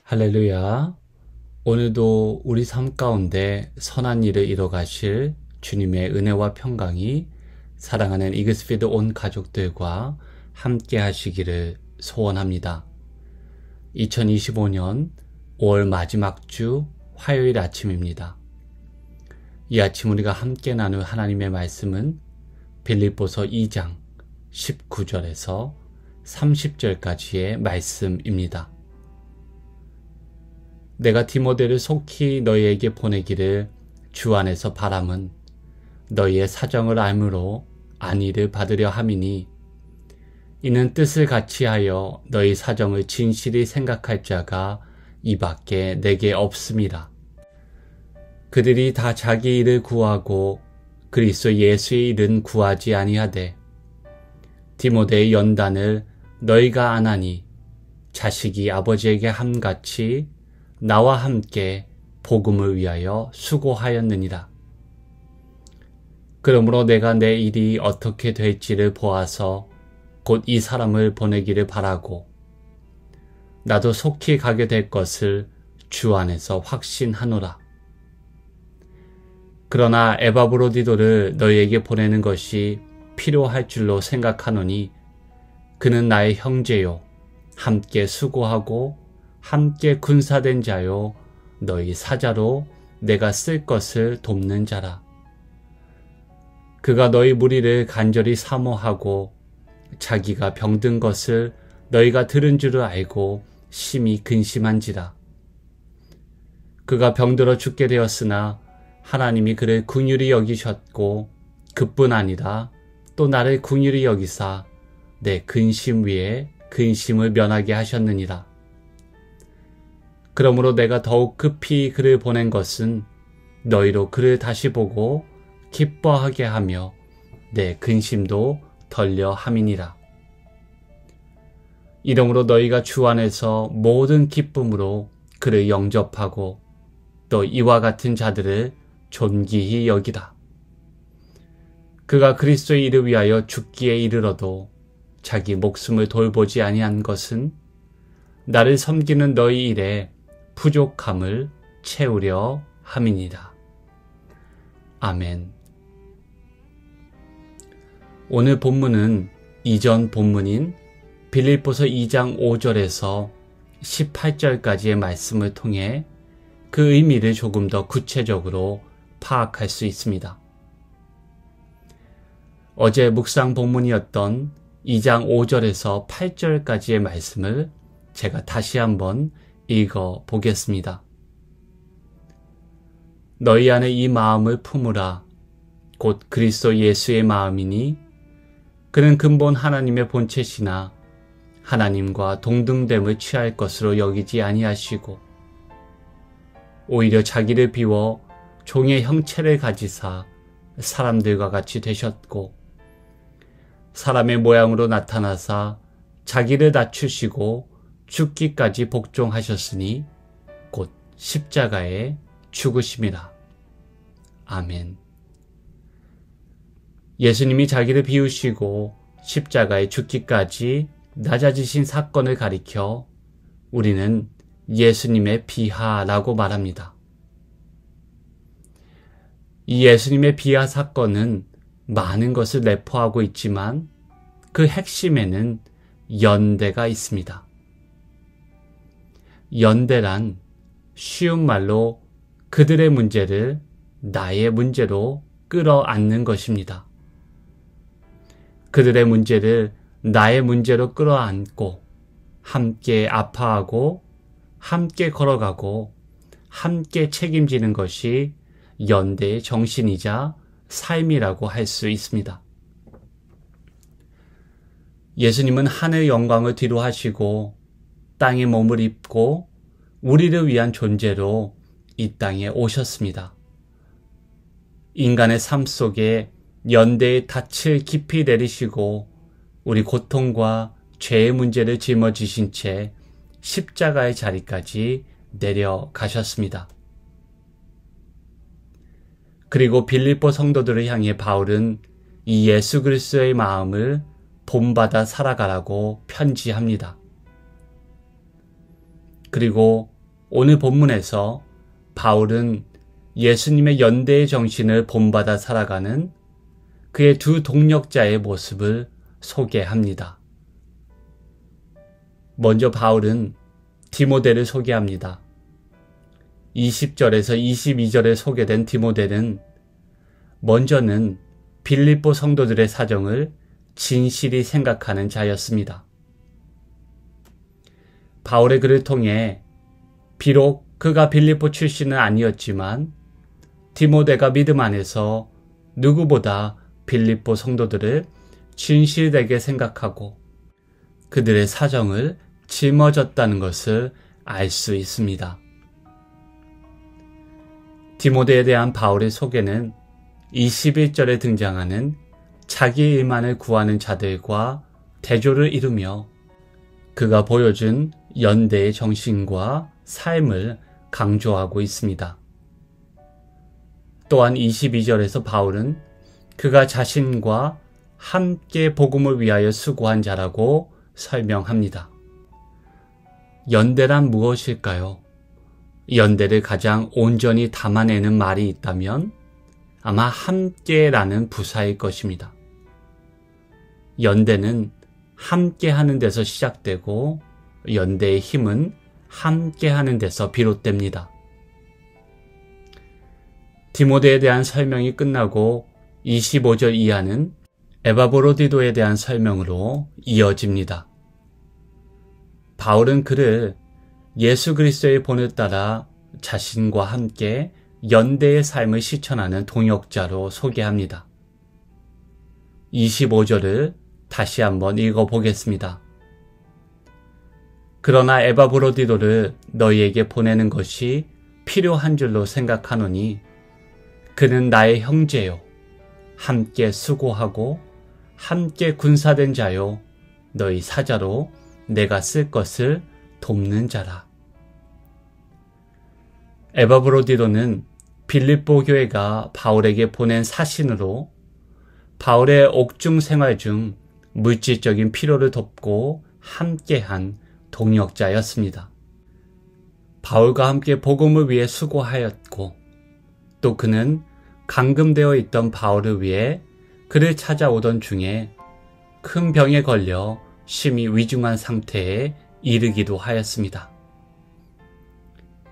할렐루야. 오늘도 우리 삶 가운데 선한 일을 이뤄가실 주님의 은혜와 평강이 사랑하는 이글스피드 온 가족들과 함께 하시기를 소원합니다. 2025년 5월 마지막 주 화요일 아침입니다. 이 아침 우리가 함께 나눌 하나님의 말씀은 빌립보서 2장 19절에서 30절까지의 말씀입니다. 내가 디모데를 속히 너희에게 보내기를 주 안에서 바람은 너희의 사정을 알므로 안위를 받으려 함이니 이는 뜻을 같이하여 너희 사정을 진실히 생각할 자가 이밖에 내게 없음이라. 그들이 다 자기 일을 구하고 그리스도 예수의 일은 구하지 아니하되 디모데의 연단을 너희가 안하니 자식이 아버지에게 함같이 나와 함께 복음을 위하여 수고하였느니라. 그러므로 내가 내 일이 어떻게 될지를 보아서 곧 이 사람을 보내기를 바라고 나도 속히 가게 될 것을 주 안에서 확신하노라. 그러나 에바브로디도를 너희에게 보내는 것이 필요할 줄로 생각하노니 그는 나의 형제요 함께 수고하고 함께 군사된 자요 너희 사자로 내가 쓸 것을 돕는 자라. 그가 너희 무리를 간절히 사모하고 자기가 병든 것을 너희가 들은 줄을 알고 심히 근심한지라. 그가 병들어 죽게 되었으나 하나님이 그를 긍휼히 여기셨고 그뿐 아니라 또 나를 긍휼히 여기사 내 근심 위에 근심을 면하게 하셨느니라. 그러므로 내가 더욱 급히 그를 보낸 것은 너희로 그를 다시 보고 기뻐하게 하며 내 근심도 덜려 함이니라. 이러므로 너희가 주 안에서 모든 기쁨으로 그를 영접하고 또 이와 같은 자들을 존귀히 여기라. 그가 그리스도의 일을 위하여 죽기에 이르러도 자기 목숨을 돌보지 아니한 것은 나를 섬기는 너희 일에 부족함을 채우려 함이니라. 아멘. 오늘 본문은 이전 본문인 빌립보서 2장 5절에서 18절까지의 말씀을 통해 그 의미를 조금 더 구체적으로 파악할 수 있습니다. 어제 묵상 본문이었던 2장 5절에서 8절까지의 말씀을 제가 다시 한번 읽어 보겠습니다. 너희 안에 이 마음을 품으라. 곧 그리스도 예수의 마음이니 그는 근본 하나님의 본체시나 하나님과 동등됨을 취할 것으로 여기지 아니하시고 오히려 자기를 비워 종의 형체를 가지사 사람들과 같이 되셨고 사람의 모양으로 나타나사 자기를 낮추시고 죽기까지 복종하셨으니 곧 십자가에 죽으심이라. 아멘. 예수님이 자기를 비우시고 십자가에 죽기까지 낮아지신 사건을 가리켜 우리는 예수님의 비하라고 말합니다. 이 예수님의 비하 사건은 많은 것을 내포하고 있지만 그 핵심에는 연대가 있습니다. 연대란 쉬운 말로 그들의 문제를 나의 문제로 끌어안는 것입니다. 그들의 문제를 나의 문제로 끌어안고 함께 아파하고 함께 걸어가고 함께 책임지는 것이 연대의 정신이자 삶이라고 할 수 있습니다. 예수님은 하늘 영광을 뒤로 하시고 땅에 몸을 입고 우리를 위한 존재로 이 땅에 오셨습니다. 인간의 삶 속에 연대의 닻을 깊이 내리시고 우리 고통과 죄의 문제를 짊어지신 채 십자가의 자리까지 내려가셨습니다. 그리고 빌립보 성도들을 향해 바울은 이 예수 그리스도의 마음을 본받아 살아가라고 편지합니다. 그리고 오늘 본문에서 바울은 예수님의 연대의 정신을 본받아 살아가는 그의 두 동력자의 모습을 소개합니다. 먼저 바울은 디모데를 소개합니다. 20절에서 22절에 소개된 디모데는 먼저는 빌립보 성도들의 사정을 진실이 생각하는 자였습니다. 바울의 글을 통해 비록 그가 빌립보 출신은 아니었지만 디모데가 믿음 안에서 누구보다 빌립보 성도들을 진실되게 생각하고 그들의 사정을 짊어졌다는 것을 알 수 있습니다. 디모데에 대한 바울의 소개는 21절에 등장하는 자기 일만을 구하는 자들과 대조를 이루며 그가 보여준 연대의 정신과 삶을 강조하고 있습니다. 또한 22절에서 바울은 그가 자신과 함께 복음을 위하여 수고한 자라고 설명합니다. 연대란 무엇일까요? 연대를 가장 온전히 담아내는 말이 있다면 아마 함께라는 부사일 것입니다. 연대는 함께 하는 데서 시작되고 연대의 힘은 함께 하는 데서 비롯됩니다. 디모데에 대한 설명이 끝나고 25절 이하는 에바브로디도에 대한 설명으로 이어집니다. 바울은 그를 예수 그리스도의 본을 따라 자신과 함께 연대의 삶을 실천하는 동역자로 소개합니다. 25절을 다시 한번 읽어보겠습니다. 그러나 에바브로디도를 너희에게 보내는 것이 필요한 줄로 생각하노니 그는 나의 형제요 함께 수고하고 함께 군사된 자요 너희 사자로 내가 쓸 것을 돕는 자라. 에바브로디도는 빌립보 교회가 바울에게 보낸 사신으로 바울의 옥중 생활 중 물질적인 필요를 돕고 함께한 동역자였습니다. 바울과 함께 복음을 위해 수고하였고 또 그는 감금되어 있던 바울을 위해 그를 찾아오던 중에 큰 병에 걸려 심히 위중한 상태에 이르기도 하였습니다.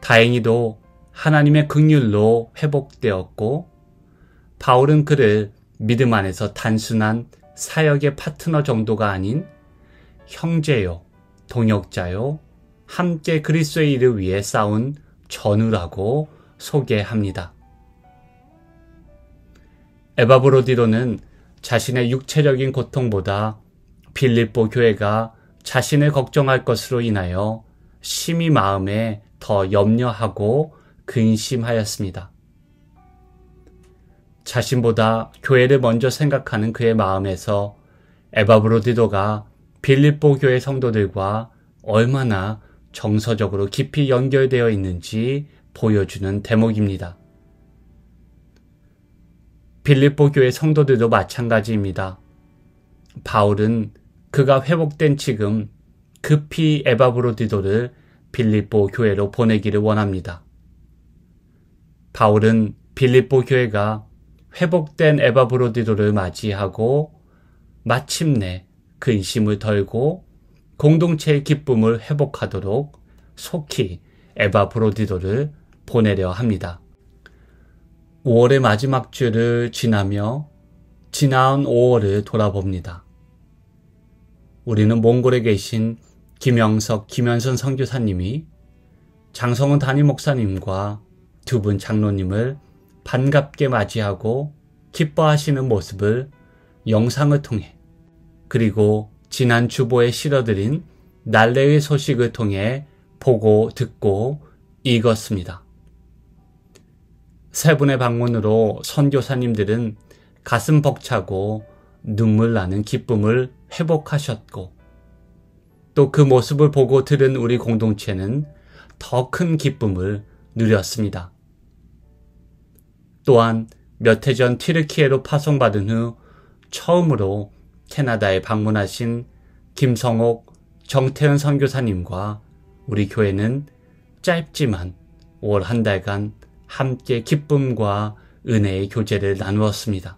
다행히도 하나님의 긍휼로 회복되었고 바울은 그를 믿음 안에서 단순한 사역의 파트너 정도가 아닌 형제요, 동역자요, 함께 그리스도의 일을 위해 싸운 전우라고 소개합니다. 에바브로디도는 자신의 육체적인 고통보다 빌립보 교회가 자신을 걱정할 것으로 인하여 심히 마음에 더 염려하고 근심하였습니다. 자신보다 교회를 먼저 생각하는 그의 마음에서 에바브로디도가 빌립보 교회 성도들과 얼마나 정서적으로 깊이 연결되어 있는지 보여주는 대목입니다. 빌립보 교회 성도들도 마찬가지입니다. 바울은 그가 회복된 지금 급히 에바브로디도를 빌립보 교회로 보내기를 원합니다. 바울은 빌립보 교회가 회복된 에바브로디도를 맞이하고 마침내 근심을 덜고 공동체의 기쁨을 회복하도록 속히 에바브로디도를 보내려 합니다. 5월의 마지막 주를 지나며 지나온 5월을 돌아봅니다. 우리는 몽골에 계신 김영석, 김현선 선교사님이 장성훈 담임 목사님과 두 분 장로님을 반갑게 맞이하고 기뻐하시는 모습을 영상을 통해 그리고 지난 주보에 실어드린 날래의 소식을 통해 보고 듣고 읽었습니다. 세 분의 방문으로 선교사님들은 가슴 벅차고 눈물 나는 기쁨을 회복하셨고 또 그 모습을 보고 들은 우리 공동체는 더 큰 기쁨을 누렸습니다. 또한 몇 해 전 튀르키예로 파송받은 후 처음으로 캐나다에 방문하신 김성옥, 정태현 선교사님과 우리 교회는 짧지만 올 한 달간 함께 기쁨과 은혜의 교제를 나누었습니다.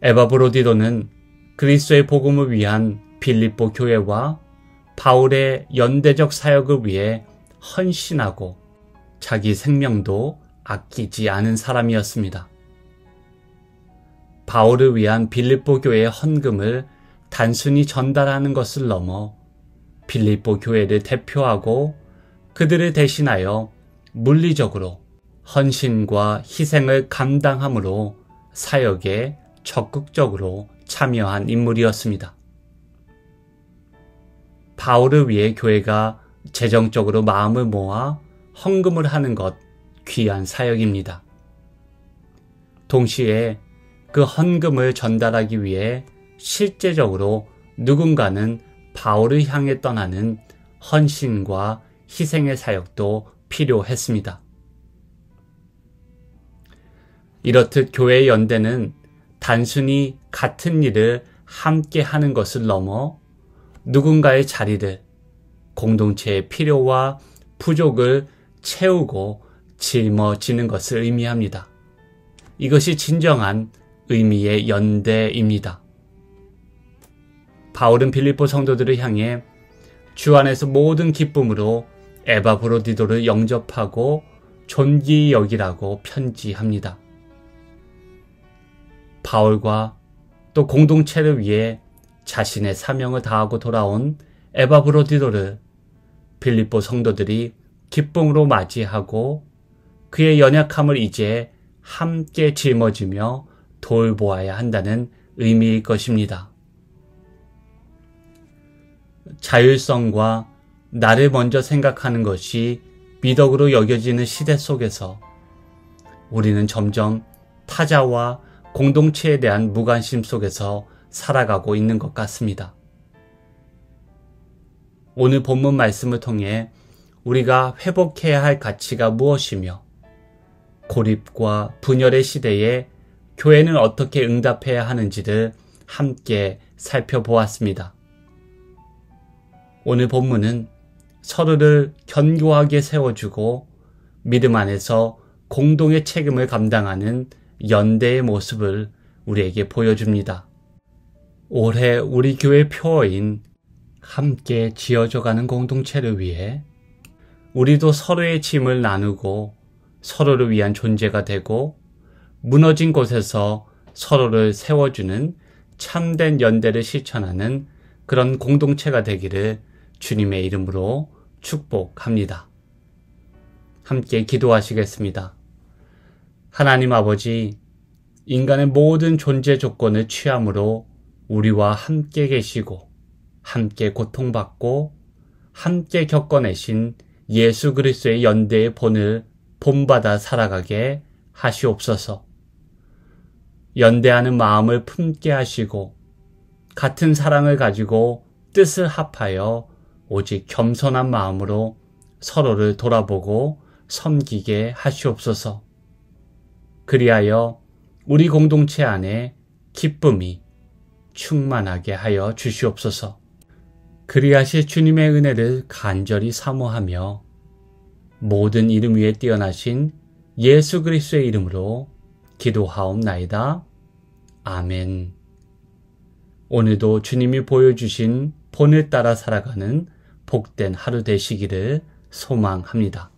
에바브로디도는 그리스도의 복음을 위한 빌립보 교회와 바울의 연대적 사역을 위해 헌신하고 자기 생명도 아끼지 않은 사람이었습니다. 바울을 위한 빌립보 교회의 헌금을 단순히 전달하는 것을 넘어 빌립보 교회를 대표하고 그들을 대신하여 물리적으로 헌신과 희생을 감당함으로 사역에 적극적으로 참여한 인물이었습니다. 바울을 위해 교회가 재정적으로 마음을 모아 헌금을 하는 것 귀한 사역입니다. 동시에 그 헌금을 전달하기 위해 실제적으로 누군가는 바울을 향해 떠나는 헌신과 희생의 사역도 필요했습니다. 이렇듯 교회의 연대는 단순히 같은 일을 함께 하는 것을 넘어 누군가의 자리를, 공동체의 필요와 부족을 채우고 짊어지는 것을 의미합니다. 이것이 진정한 의미의 연대입니다. 바울은 빌립보 성도들을 향해 주 안에서 모든 기쁨으로 에바브로디도를 영접하고 존귀히 여기라고 편지합니다. 바울과 또 공동체를 위해 자신의 사명을 다하고 돌아온 에바브로디도를 빌립보 성도들이 기쁨으로 맞이하고 그의 연약함을 이제 함께 짊어지며 돌보아야 한다는 의미일 것입니다. 자율성과 나를 먼저 생각하는 것이 미덕으로 여겨지는 시대 속에서 우리는 점점 타자와 공동체에 대한 무관심 속에서 살아가고 있는 것 같습니다. 오늘 본문 말씀을 통해 우리가 회복해야 할 가치가 무엇이며 고립과 분열의 시대에 교회는 어떻게 응답해야 하는지를 함께 살펴보았습니다. 오늘 본문은 서로를 견고하게 세워주고 믿음 안에서 공동의 책임을 감당하는 연대의 모습을 우리에게 보여줍니다. 올해 우리 교회 표어인 함께 지어져가는 공동체를 위해 우리도 서로의 짐을 나누고 서로를 위한 존재가 되고 무너진 곳에서 서로를 세워주는 참된 연대를 실천하는 그런 공동체가 되기를 주님의 이름으로 축복합니다. 함께 기도하시겠습니다. 하나님 아버지, 인간의 모든 존재 조건을 취함으로 우리와 함께 계시고 함께 고통받고 함께 겪어내신 예수 그리스도의 연대의 본을 본받아 살아가게 하시옵소서. 연대하는 마음을 품게 하시고 같은 사랑을 가지고 뜻을 합하여 오직 겸손한 마음으로 서로를 돌아보고 섬기게 하시옵소서. 그리하여 우리 공동체 안에 기쁨이 충만하게 하여 주시옵소서. 그리하실 주님의 은혜를 간절히 사모하며 모든 이름 위에 뛰어나신 예수 그리스도의 이름으로 기도하옵나이다. 아멘. 오늘도 주님이 보여주신 본을 따라 살아가는 복된 하루 되시기를 소망합니다.